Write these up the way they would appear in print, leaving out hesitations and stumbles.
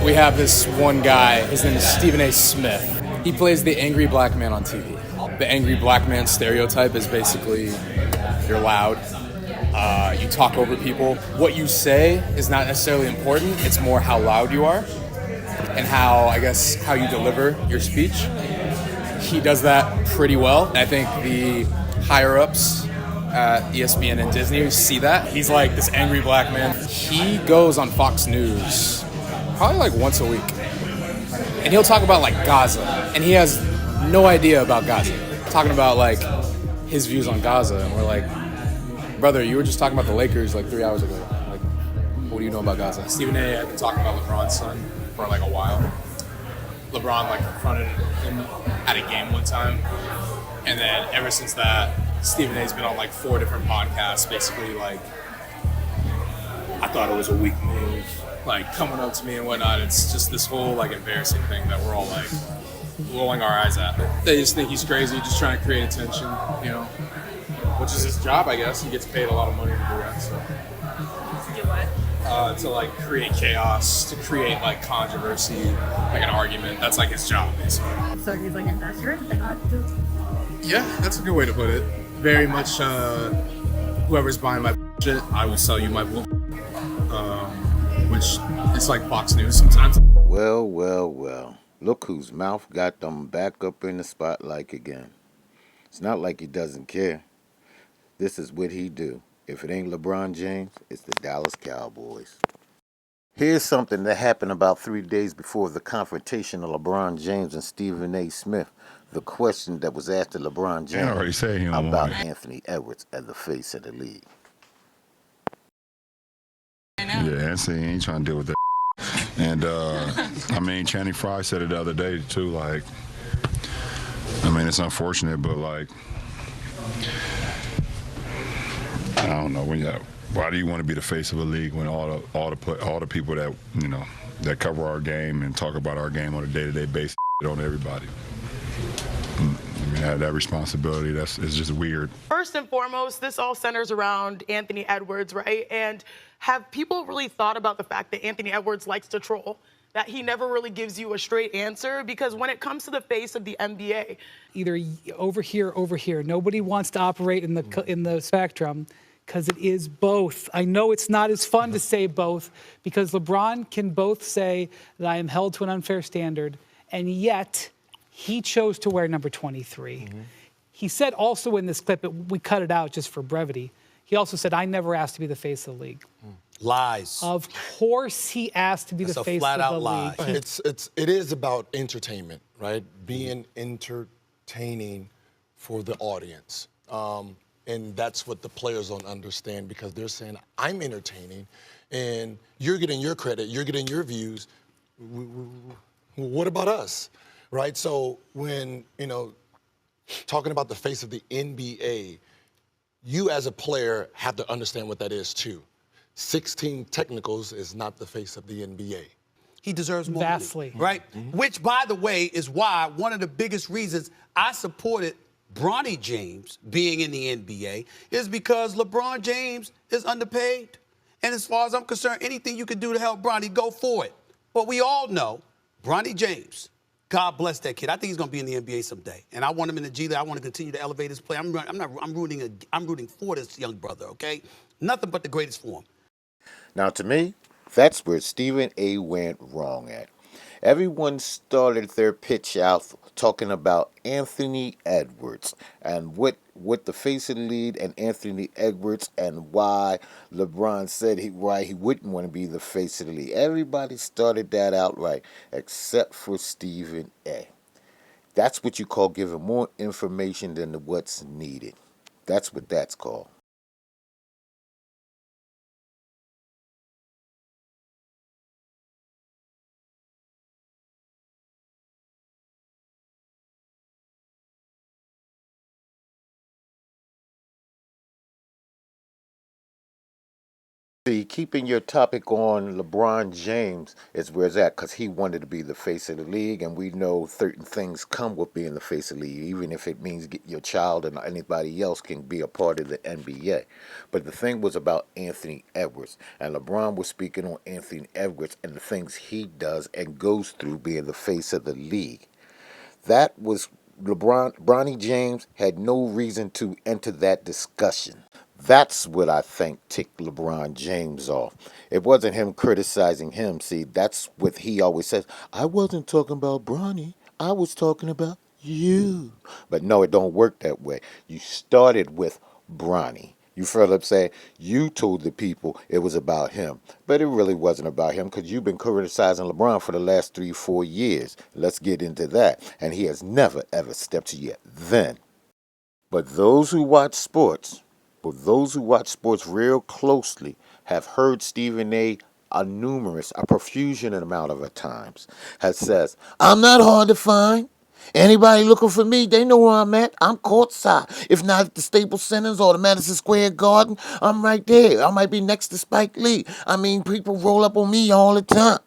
We have this one guy, his name is StevenA Smith. He plays the angry black man on TV. The angry black man stereotype is basically you're loud, you talk over people. What you say is not necessarily important, it's more how loud you are and how you deliver your speech. He does that pretty well. I think the higher ups at ESPN and Disney see that. He's like this angry black man. He goes on Fox News probably like once a week. And he'll talk about like Gaza. And he has no idea about Gaza. Talking about like his views on Gaza. And we're like, brother, you were just talking about the Lakers like 3 hours ago. Like, what do you know about Gaza? Stephen A. had been talking about LeBron's son for like a while. LeBron like confronted him at a game one time. And then ever since that, Stephen A's been on like 4 different podcasts, basically like, I thought it was a weak move, like coming up to me and whatnot. It's just this whole like embarrassing thing that we're all like rolling our eyes at. They just think he's crazy, just trying to create attention, you know, which is his job, I guess. He gets paid a lot of money to do that. So. Do what? To like create chaos, to create like controversy, like an argument. That's like his job, basically. So he's like an investor? Yeah, that's a good way to put it. Very much, whoever's buying my shit, I will sell you my bull. Which it's like Fox News sometimes. Well, well, well. Look whose mouth got them back up in the spotlight again. It's not like he doesn't care. This is what he do. If it ain't LeBron James, it's the Dallas Cowboys. Here's something that happened about 3 days before the confrontation of LeBron James and Stephen A. Smith. The question that was asked to LeBron James about Anthony Edwards as the face of the league. Yeah, Anthony ain't trying to deal with that. And, I mean, Channing Frye said it the other day, too, like, I mean, it's unfortunate, but, like, I don't know, why do you want to be the face of a league when all the people that, you know, that cover our game and talk about our game on a day-to-day basis on everybody? I mean, that responsibility, it's just weird. First and foremost, this all centers around Anthony Edwards, right? And have people really thought about the fact that Anthony Edwards likes to troll? That he never really gives you a straight answer? Because when it comes to the face of the NBA, either over here. Nobody wants to operate in the spectrum because it is both. I know it's not as fun to say both because LeBron can both say that I am held to an unfair standard, and yet he chose to wear number 23. Mm-hmm. He said also in this clip, we cut it out just for brevity, he also said, I never asked to be the face of the league. Lies. Of course he asked to be the face of the league. It is about entertainment, right? Being entertaining for the audience. And that's what the players don't understand because they're saying, I'm entertaining, and you're getting your credit, you're getting your views. What about us, right? So when, you know, talking about the face of the NBA, you as a player have to understand what that is too. 16 technicals is not the face of the NBA. He deserves more vastly, money, right? Mm-hmm. Which, by the way, is why one of the biggest reasons I supported Bronny James being in the NBA is because LeBron James is underpaid. And as far as I'm concerned, anything you can do to help Bronny, go for it. But we all know Bronny James, God bless that kid. I think he's going to be in the NBA someday. And I want him in the G League. I want to continue to elevate his play. I'm rooting for this young brother, okay? Nothing but the greatest for him. Now, to me, that's where Stephen A. went wrong at. Everyone started their pitch out talking about Anthony Edwards and what the face of the league and Anthony Edwards and why LeBron said why he wouldn't want to be the face of the league. Everybody started that outright except for Stephen A. That's what you call giving more information than what's needed. That's what that's called. See, keeping your topic on LeBron James is where it's at because he wanted to be the face of the league, and we know certain things come with being the face of the league, even if it means get your child and anybody else can be a part of the NBA. But the thing was about Anthony Edwards, and LeBron was speaking on Anthony Edwards and the things he does and goes through being the face of the league. That was Bronny James had no reason to enter that discussion. That's what I think ticked LeBron James off. It wasn't him criticizing him. See, that's what he always says. I wasn't talking about Bronny. I was talking about you. But no, it don't work that way. You started with Bronny. You feel what I'm saying? You told the people it was about him. But it really wasn't about him because you've been criticizing LeBron for the last 3, 4 years. Let's get into that. And he has never, ever stepped to you then. But those who watch sports real closely have heard Stephen a profusion amount of times, has says, I'm not hard to find. Anybody looking for me, they know where I'm at. I'm courtside. If not at the Staples Centers or the Madison Square Garden, I'm right there. I might be next to Spike Lee. I mean, people roll up on me all the time.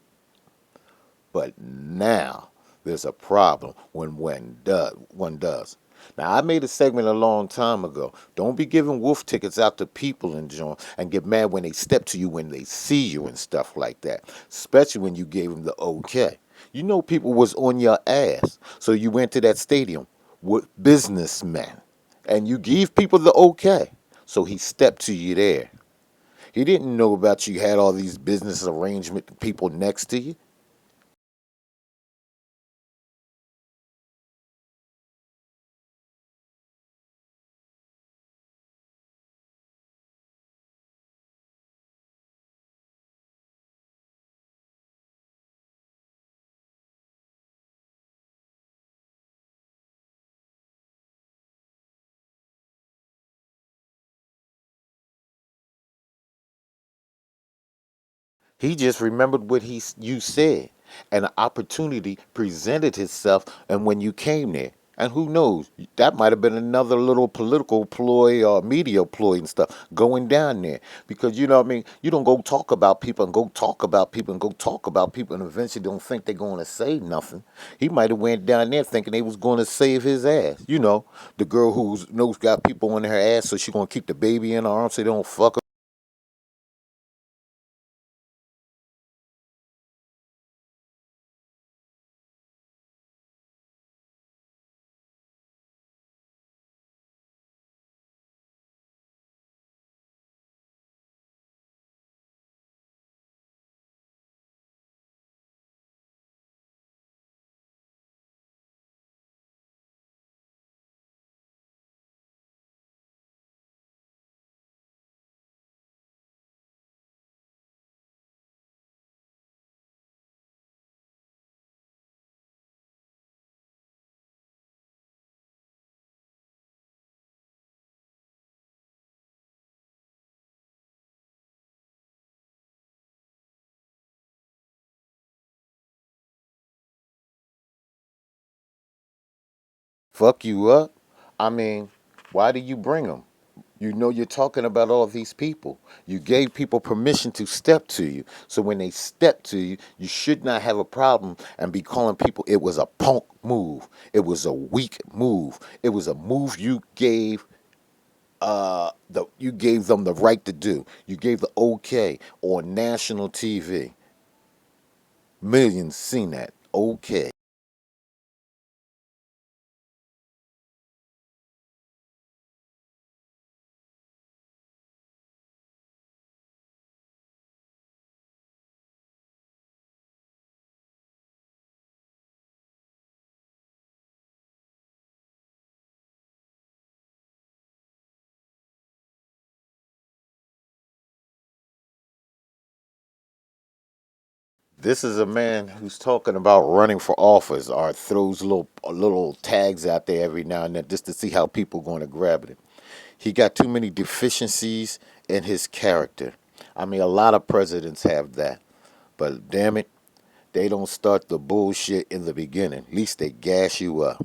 But now there's a problem when one does. Now I made a segment a long time ago. Don't be giving wolf tickets out to people and get mad when they step to you when they see you and stuff like that. Especially when you gave them the okay. You know people was on your ass, so you went to that stadium with businessmen, and you gave people the okay. So he stepped to you there. He didn't know about you had all these business arrangement people next to you. He just remembered what you said, and an opportunity presented itself, and when you came there, and who knows, that might have been another little political ploy or media ploy and stuff going down there, because you know what I mean. You don't go talk about people and go talk about people and go talk about people, and eventually don't think they're going to say nothing. He might have went down there thinking they was going to save his ass. You know, the girl who's knows got people on her ass, so she gonna keep the baby in her arms so they don't fuck her. Fuck you up. I mean, why do you bring them? You know you're talking about all these people. You gave people permission to step to you. So when they step to you, you should not have a problem and be calling people it was a punk move. It was a weak move. It was a move you gave you gave them the right to do. You gave the okay on national TV. Millions seen that. Okay. This is a man who's talking about running for office or throws little tags out there every now and then just to see how people going to grab it. He got too many deficiencies in his character. I mean, a lot of presidents have that, but damn it, they don't start the bullshit in the beginning. At least they gas you up.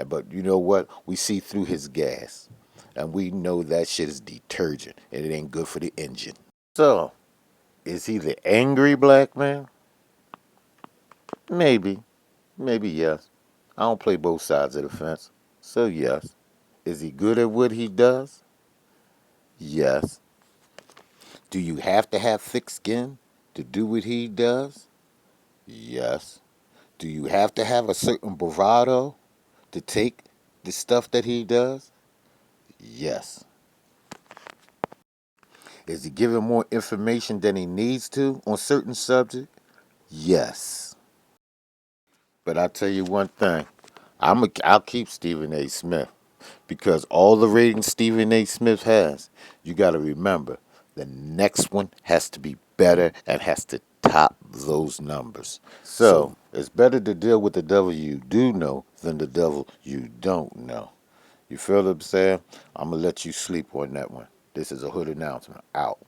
But you know what? We see through his gas, and we know that shit is detergent, and it ain't good for the engine. So, is he the angry black man? Maybe. Maybe yes. I don't play both sides of the fence. So, yes. Is he good at what he does? Yes. Do you have to have thick skin to do what he does? Yes. Do you have to have a certain bravado to take the stuff that he does? Yes. Is he giving more information than he needs to on certain subjects? Yes. But I tell you one thing, I'll keep Stephen A. Smith because all the ratings Stephen A. Smith has, you got to remember, the next one has to be better and has to top those numbers. So it's better to deal with the devil you do know than the devil you don't know. You feel what I'm saying? I'm going to let you sleep on that one. This is a hood announcement. Out.